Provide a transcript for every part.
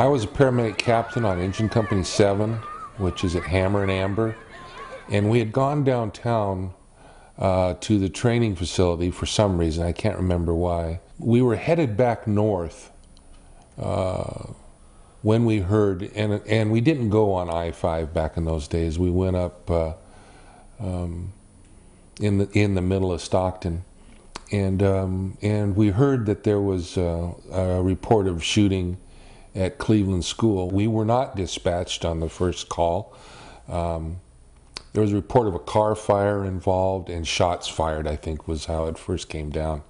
I was a paramedic captain on Engine Company 7, which is at Hammer and Amber, and we had gone downtown to the training facility for some reason. I can't remember why. We were headed back north when we heard, and we didn't go on I-5 back in those days. We went up in the middle of Stockton, and we heard that there was a report of shooting at Cleveland School. We were not dispatched on the first call. There was a report of a car fire involved and shots fired, I think was how it first came down.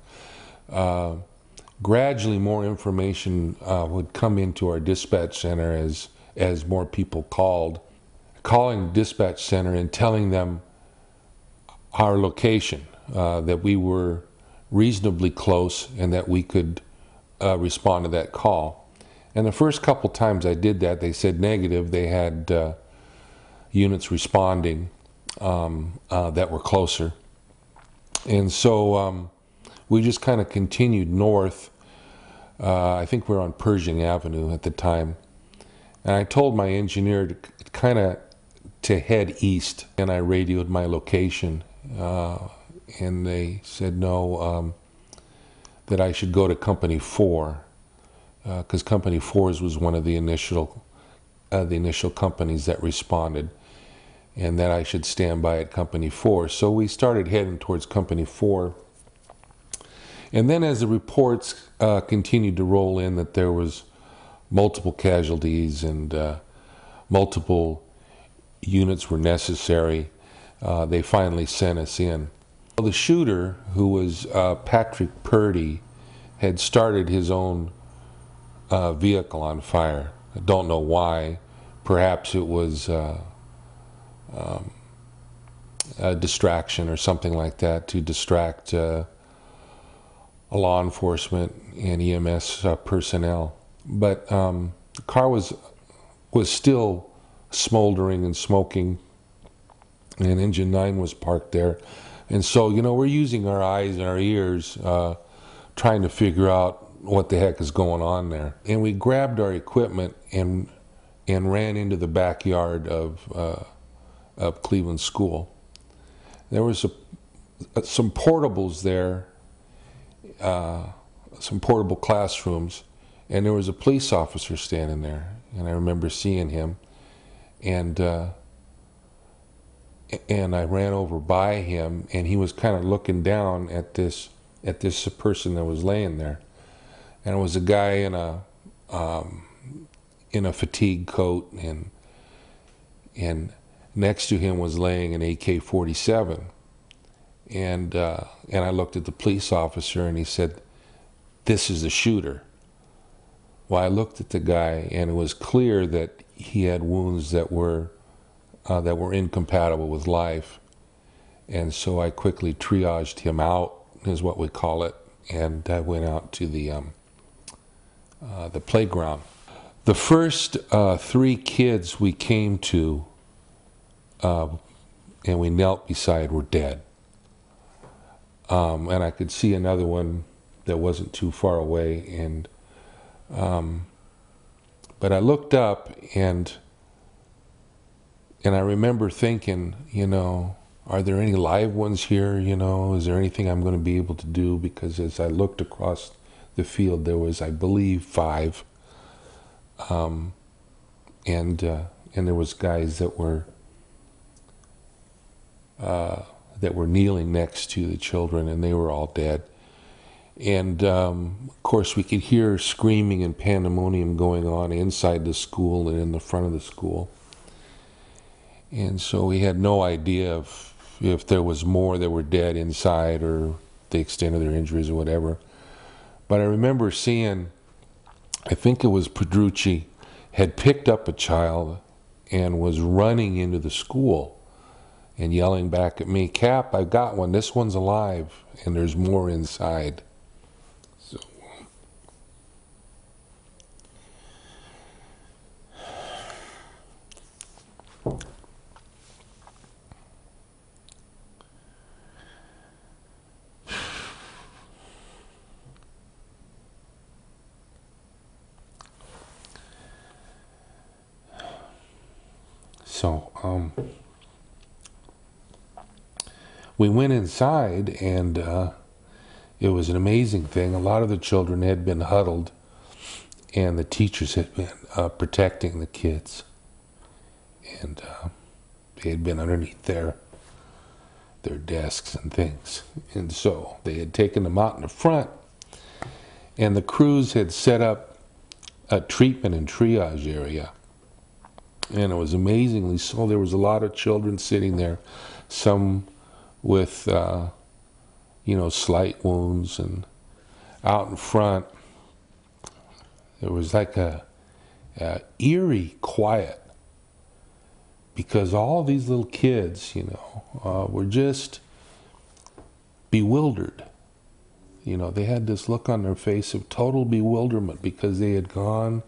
Gradually more information would come into our dispatch center as more people called. Calling the dispatch center and telling them our location, that we were reasonably close and that we could respond to that call. And the first couple times I did that, they said negative. They had units responding that were closer. And so we just kind of continued north. I think we were on Pershing Avenue at the time. And I told my engineer to kind of to head east, and I radioed my location. And they said no, that I should go to Company 4. Because Company 4's was one of the initial companies that responded, and that I should stand by at Company 4. So we started heading towards Company 4. And then as the reports continued to roll in that there was multiple casualties and multiple units were necessary, they finally sent us in. Well, the shooter, who was Patrick Purdy, had started his own vehicle on fire. I don't know why. Perhaps it was a distraction or something like that to distract law enforcement and EMS personnel. But the car was still smoldering and smoking, and Engine 9 was parked there. And so, you know, we're using our eyes and our ears trying to figure out what the heck is going on there. And we grabbed our equipment and ran into the backyard of Cleveland School. There was some portables there, some portable classrooms, and there was a police officer standing there. And I remember seeing him, and I ran over by him, and he was kind of looking down at this person that was laying there. And it was a guy in a fatigue coat, and next to him was laying an AK-47. And I looked at the police officer, and he said, "This is the shooter." Well, I looked at the guy, and it was clear that he had wounds that were incompatible with life. And so I quickly triaged him out, is what we call it, and I went out to the playground. The first 3 kids we came to and we knelt beside were dead. And I could see another one that wasn't too far away. And but I looked up, and I remember thinking, you know, are there any live ones here? You know, is there anything I'm going to be able to do? Because as I looked across the field, there was, I believe, 5, and there was guys that were kneeling next to the children, and they were all dead. And of course, we could hear screaming and pandemonium going on inside the school and in the front of the school. And so we had no idea if there was more that were dead inside or the extent of their injuries or whatever. But I remember seeing, I think it was Pedrucci, had picked up a child and was running into the school and yelling back at me, "Cap, I've got one. This one's alive, and there's more inside." So, So we went inside, and it was an amazing thing. A lot of the children had been huddled, and the teachers had been protecting the kids, and they had been underneath their desks and things. And so they had taken them out in the front, and the crews had set up a treatment and triage area. And it was amazingly so. There was a lot of children sitting there, some with, slight wounds. And out in front, there was like a eerie quiet, because all these little kids, were just bewildered. They had this look on their face of total bewilderment, because they had gone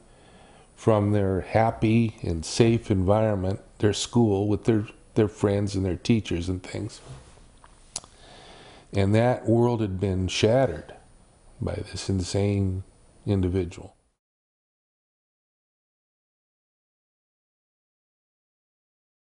from their happy and safe environment, their school, with their friends and their teachers and things. And that world had been shattered by this insane individual.